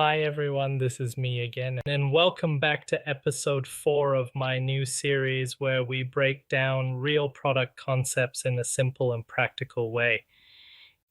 Hi everyone, this is me again, and welcome back to episode 4 of my new series where we break down real product concepts in a simple and practical way.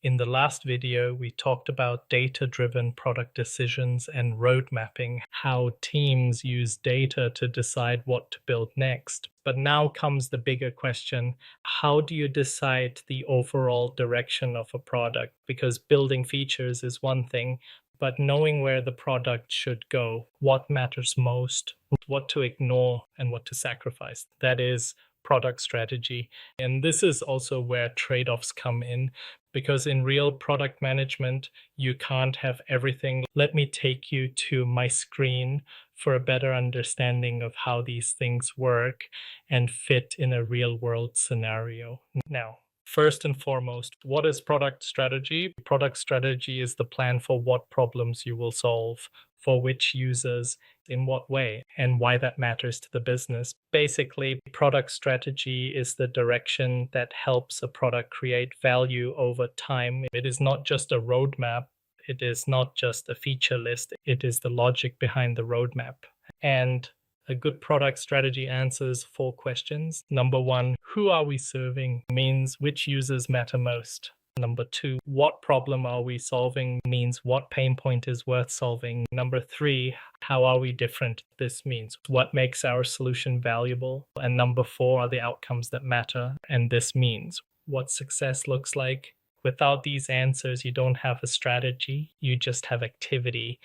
In the last video, we talked about data-driven product decisions and road mapping, how teams use data to decide what to build next. But now comes the bigger question: how do you decide the overall direction of a product? Because building features is one thing, but knowing where the product should go, what matters most, what to ignore, and what to sacrifice. That is product strategy. And this is also where trade-offs come in, because in real product management, you can't have everything. Let me take you to my screen for a better understanding of how these things work and fit in a real-world scenario. Now, first and foremost, what is product strategy? Product strategy is the plan for what problems you will solve, for which users, in what way, and why that matters to the business. Basically, product strategy is the direction that helps a product create value over time. It is not just a roadmap. It is not just a feature list. It is the logic behind the roadmap. And a good product strategy answers 4 questions. Number 1, who are we serving? Means which users matter most. Number 2, what problem are we solving? Means what pain point is worth solving. Number 3, how are we different? This means what makes our solution valuable. And number 4 are the outcomes that matter. And this means what success looks like. Without these answers, you don't have a strategy, you just have activity.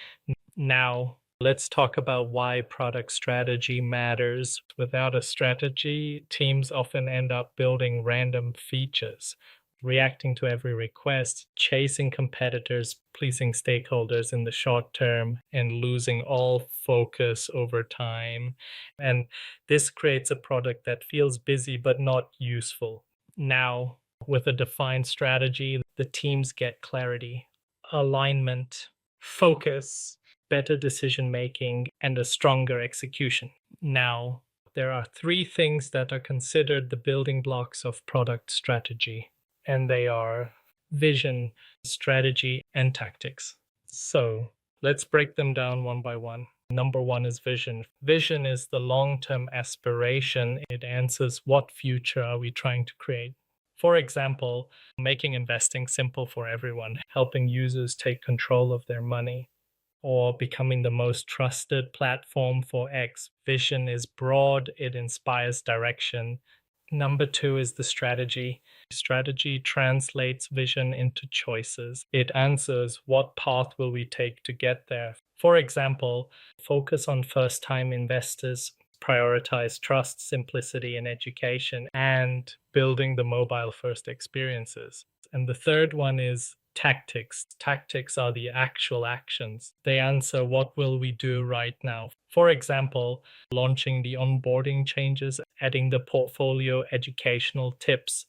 Now, let's talk about why product strategy matters. Without a strategy, teams often end up building random features, reacting to every request, chasing competitors, pleasing stakeholders in the short term, and losing all focus over time. And this creates a product that feels busy but not useful. Now, with a defined strategy, the teams get clarity, alignment, focus, better decision making, and a stronger execution. Now, there are 3 things that are considered the building blocks of product strategy, and they are vision, strategy, and tactics. So let's break them down one by one. Number 1 is vision. Vision is the long-term aspiration. It answers what future are we trying to create. For example, making investing simple for everyone, helping users take control of their money, or becoming the most trusted platform for X. Vision is broad, it inspires direction. Number 2 is the strategy. Strategy translates vision into choices. It answers what path will we take to get there. For example, focus on first-time investors, prioritize trust, simplicity, and education, and building the mobile-first experiences. And the third one is tactics. Tactics are the actual actions. They answer what will we do right now. For example, launching the onboarding changes, adding the portfolio educational tips,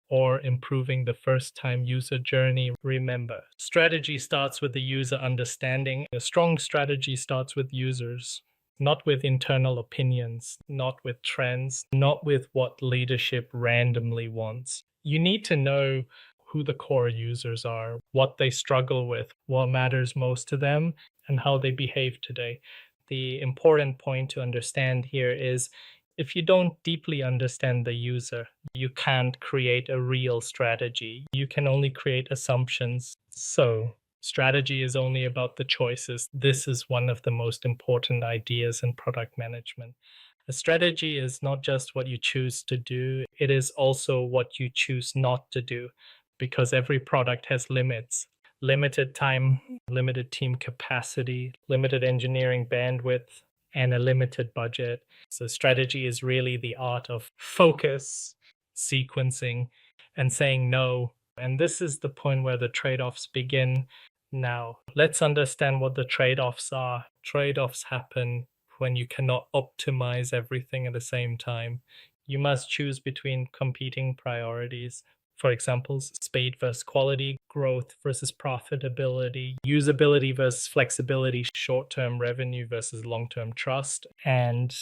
or improving the first-time user journey. Remember, strategy starts with the user understanding. A strong strategy starts with users, not with internal opinions, not with trends, not with what leadership randomly wants. You need to know who the core users are, what they struggle with, what matters most to them, and how they behave today. The important point to understand here is, if you don't deeply understand the user, you can't create a real strategy. You can only create assumptions. So, strategy is only about the choices. This is one of the most important ideas in product management. A strategy is not just what you choose to do, it is also what you choose not to do, because every product has limits. Limited time, limited team capacity, limited engineering bandwidth, and a limited budget. So strategy is really the art of focus, sequencing, and saying no. And this is the point where the trade-offs begin. Now, let's understand what the trade-offs are. Trade-offs happen when you cannot optimize everything at the same time. You must choose between competing priorities. For example, speed versus quality, growth versus profitability, usability versus flexibility, short-term revenue versus long-term trust, and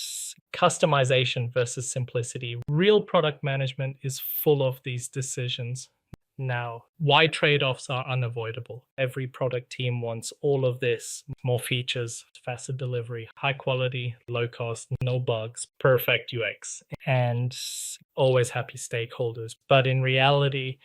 customization versus simplicity. Real product management is full of these decisions. Now, why trade-offs are unavoidable? Every product team wants all of this: more features, faster delivery, high quality, low cost, no bugs, perfect UX, and always happy stakeholders. But in reality,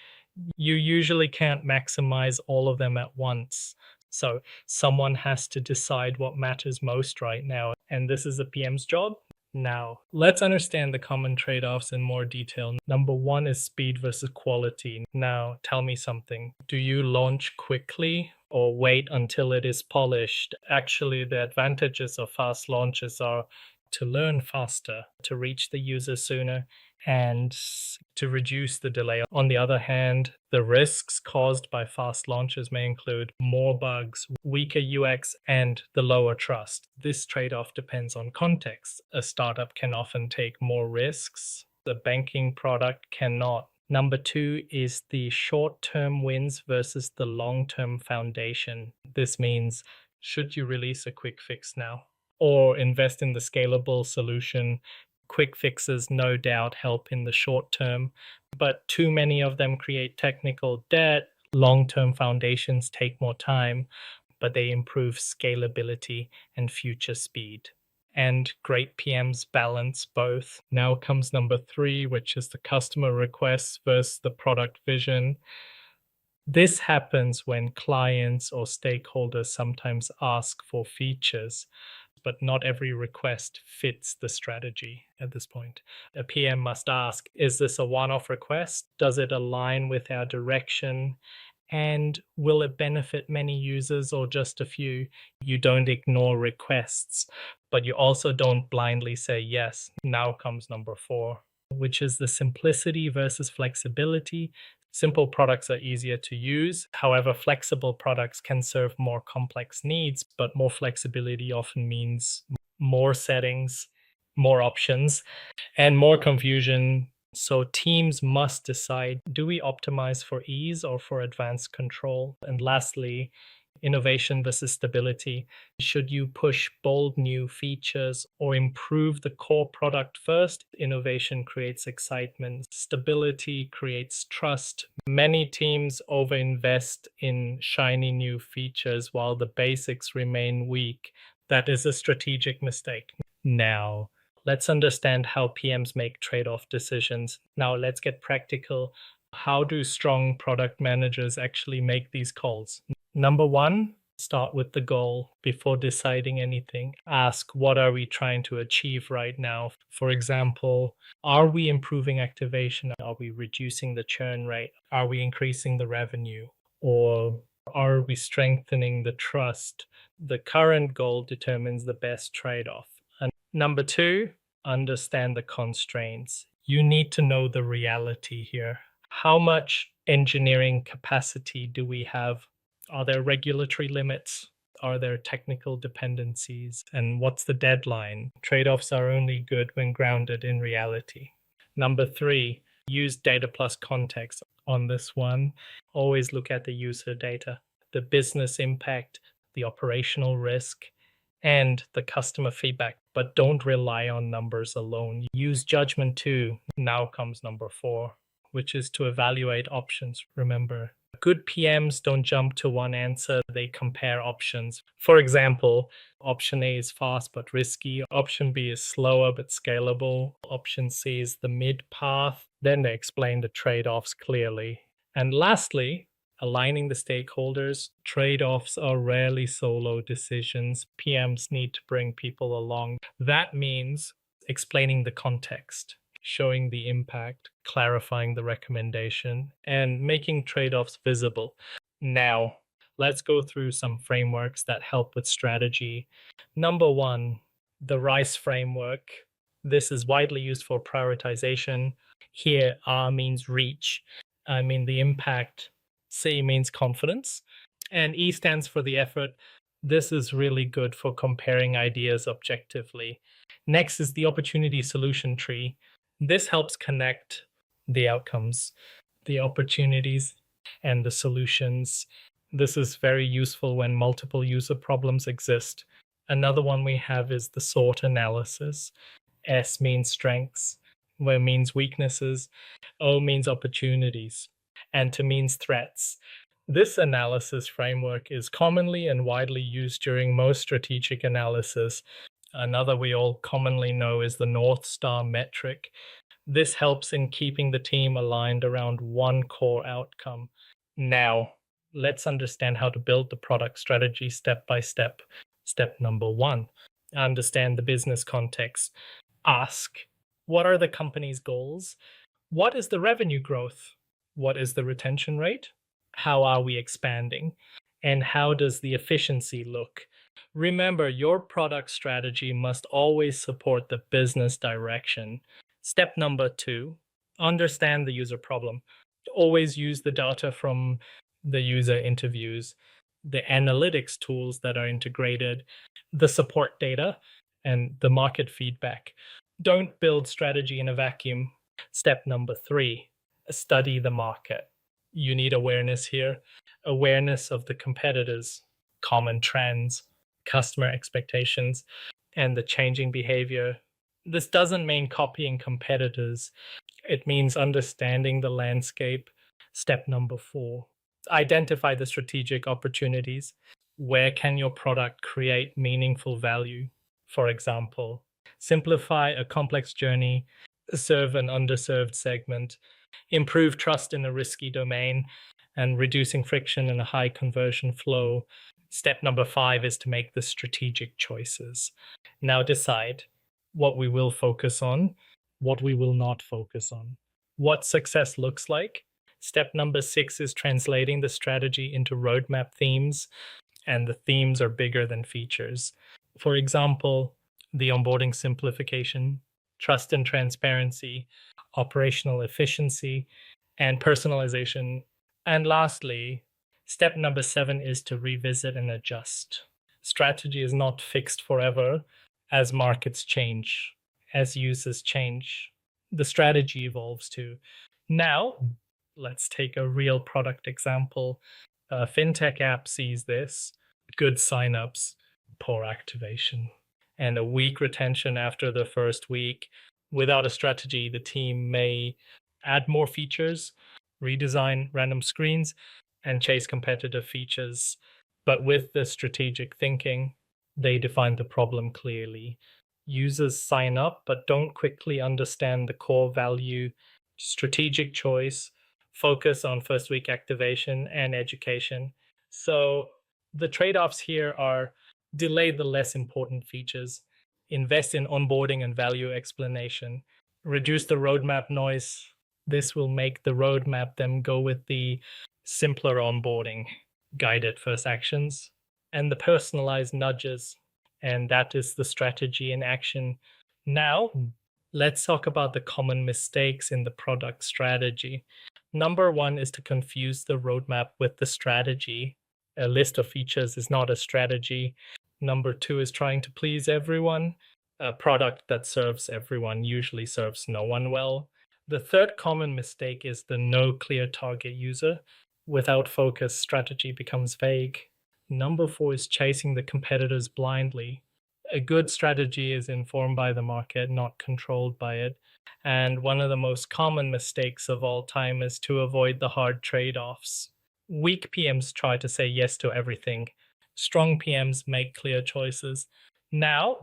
you usually can't maximize all of them at once. So someone has to decide what matters most right now, and this is a PM's job. Now, let's understand the common trade-offs in more detail. Number one is speed versus quality. Now, tell me something. Do you launch quickly or wait until it is polished? Actually, the advantages of fast launches are to learn faster, to reach the user sooner, and to reduce the delay. On the other hand, the risks caused by fast launches may include more bugs, weaker UX, and the lower trust. This trade-off depends on context. A startup can often take more risks. The banking product cannot. Number two is the short-term wins versus the long-term foundation. This means, should you release a quick fix now or invest in the scalable solution? Quick fixes no doubt help in the short term, but too many of them create technical debt. Long-term foundations take more time, but they improve scalability and future speed. And great PMs balance both. Now comes number three, which is the customer requests versus the product vision. This happens when clients or stakeholders sometimes ask for features, but not every request fits the strategy at this point. A PM must ask, is this a one-off request? Does it align with our direction? And will it benefit many users or just a few? You don't ignore requests, but you also don't blindly say yes. Now comes number four, which is the simplicity versus flexibility. Simple products are easier to use. However, flexible products can serve more complex needs, but more flexibility often means more settings, more options, and more confusion. So teams must decide, do we optimize for ease or for advanced control? And lastly, innovation versus stability. Should you push bold new features or improve the core product first? Innovation creates excitement. Stability creates trust. Many teams overinvest in shiny new features while the basics remain weak. That is a strategic mistake. Now, let's understand how PMs make trade-off decisions. Now, let's get practical. How do strong product managers actually make these calls? Number one, start with the goal before deciding anything. Ask, what are we trying to achieve right now? For example, are we improving activation? Are we reducing the churn rate? Are we increasing the revenue? Or are we strengthening the trust? The current goal determines the best trade-off. And number two, understand the constraints. You need to know the reality here. How much engineering capacity do we have? Are there regulatory limits? Are there technical dependencies? And what's the deadline? Trade-offs are only good when grounded in reality. Number three, use data plus context. On this one, always look at the user data, the business impact, the operational risk, and the customer feedback. But don't rely on numbers alone. Use judgment too. Now comes number four, which is to evaluate options. Remember, good PMs don't jump to one answer, they compare options. For example, option A is fast but risky, option B is slower but scalable, option C is the mid path. Then they explain the trade-offs clearly. And lastly, aligning the stakeholders. Trade-offs are rarely solo decisions. PMs need to bring people along. That means explaining the context, showing the impact, clarifying the recommendation, and making trade-offs visible. Now, let's go through some frameworks that help with strategy. Number one, the RICE framework. This is widely used for prioritization. Here, R means reach. I mean the impact. C means confidence. And E stands for the effort. This is really good for comparing ideas objectively. Next is the opportunity solution tree. This helps connect the outcomes, the opportunities, and the solutions. This is very useful when multiple user problems exist. Another one we have is the SWOT analysis. S means strengths, W means weaknesses, O means opportunities. means threats. This analysis framework is commonly and widely used during most strategic analysis. Another we all commonly know is the North Star metric. This helps in keeping the team aligned around one core outcome. Now, let's understand how to build the product strategy step by step. Step number one, understand the business context. Ask, what are the company's goals? What is the revenue growth? What is the retention rate? How are we expanding? And how does the efficiency look? Remember, your product strategy must always support the business direction. Step number two, understand the user problem. Always use the data from the user interviews, the analytics tools that are integrated, the support data, and the market feedback. Don't build strategy in a vacuum. Step number three, study the market. You need awareness here, awareness of the competitors, common trends, customer expectations, and the changing behavior. This doesn't mean copying competitors. It means understanding the landscape. Step number four, identify the strategic opportunities. Where can your product create meaningful value? For example, simplify a complex journey, serve an underserved segment, improve trust in a risky domain, and reducing friction in a high conversion flow. Step number five is to make the strategic choices. Now decide what we will focus on, what we will not focus on, what success looks like. Step number six is translating the strategy into roadmap themes, and the themes are bigger than features. For example, the onboarding simplification, trust and transparency, operational efficiency, and personalization. And lastly, step number seven is to revisit and adjust. Strategy is not fixed forever. As markets change, as users change, the strategy evolves too. Now, let's take a real product example. A fintech app sees this: good signups, poor activation, and a weak retention after the first week. Without a strategy, the team may add more features, redesign random screens, and chase competitive features. But with the strategic thinking, they define the problem clearly. Users sign up but don't quickly understand the core value. Strategic choice, focus on first week activation and education. So the trade-offs here are: delay the less important features, invest in onboarding and value explanation, reduce the roadmap noise. This will make the roadmap then go with the simpler onboarding, guided first actions, and the personalized nudges. And that is the strategy in action. Now, let's talk about the common mistakes in the product strategy. Number one is to confuse the roadmap with the strategy. A list of features is not a strategy. Number two is trying to please everyone. A product that serves everyone usually serves no one well. The third common mistake is the no clear target user. Without focus, strategy becomes vague. Number four is chasing the competitors blindly. A good strategy is informed by the market, not controlled by it. And one of the most common mistakes of all time is to avoid the hard trade-offs. Weak PMs try to say yes to everything. Strong PMs make clear choices. Now,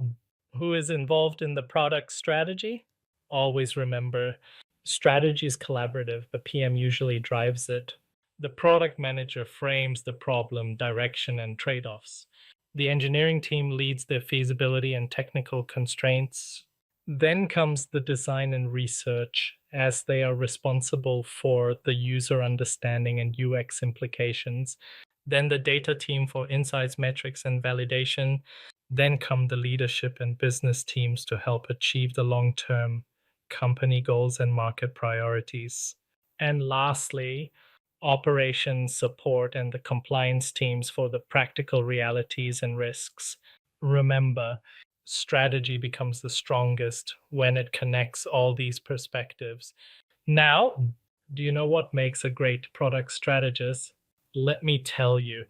who is involved in the product strategy? Always remember, strategy is collaborative, but PM usually drives it. The product manager frames the problem, direction, and trade-offs. The engineering team leads the feasibility and technical constraints. Then comes the design and research, as they are responsible for the user understanding and UX implications. Then the data team for insights, metrics, and validation. Then come the leadership and business teams to help achieve the long-term company goals and market priorities. And lastly, operations support and the compliance teams for the practical realities and risks. Remember, strategy becomes the strongest when it connects all these perspectives. Now, do you know what makes a great product strategist? Let me tell you,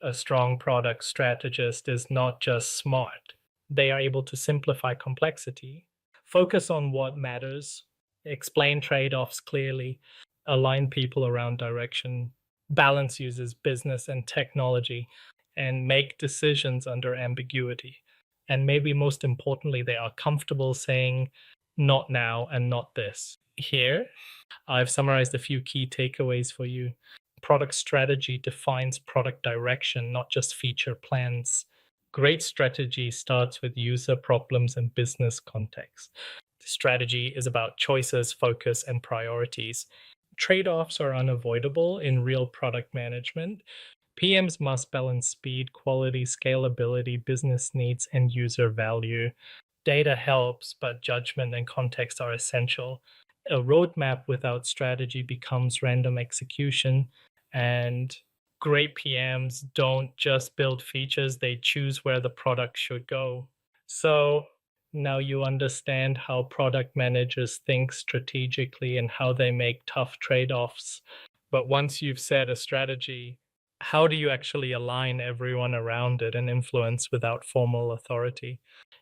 a strong product strategist is not just smart. They are able to simplify complexity, focus on what matters, explain trade-offs clearly, align people around direction, balance users, business, and technology, and make decisions under ambiguity. And maybe most importantly, they are comfortable saying, not now and not this. Here, I've summarized a few key takeaways for you. Product strategy defines product direction, not just feature plans. Great strategy starts with user problems and business context. Strategy is about choices, focus, and priorities. Trade offs are unavoidable in real product management. PMs must balance speed, quality, scalability, business needs, and user value. Data helps, but judgment and context are essential. A roadmap without strategy becomes random execution, and great PMs don't just build features, they choose where the product should go. So now you understand how product managers think strategically and how they make tough trade offs. But once you've set a strategy, how do you actually align everyone around it and influence without formal authority?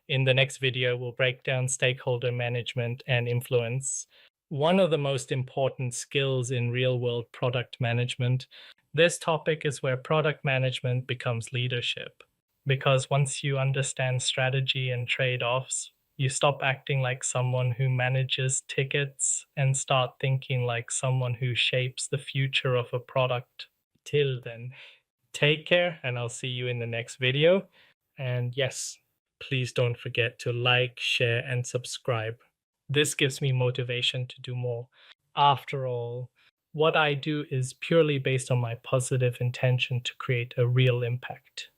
In the next video, we'll break down stakeholder management and influence, one of the most important skills in real world product management. This topic is where product management becomes leadership. Because once you understand strategy and trade offs, you stop acting like someone who manages tickets and start thinking like someone who shapes the future of a product. Till then, take care, and I'll see you in the next video. And yes, please don't forget to like, share, and subscribe. This gives me motivation to do more. After all, what I do is purely based on my positive intention to create a real impact.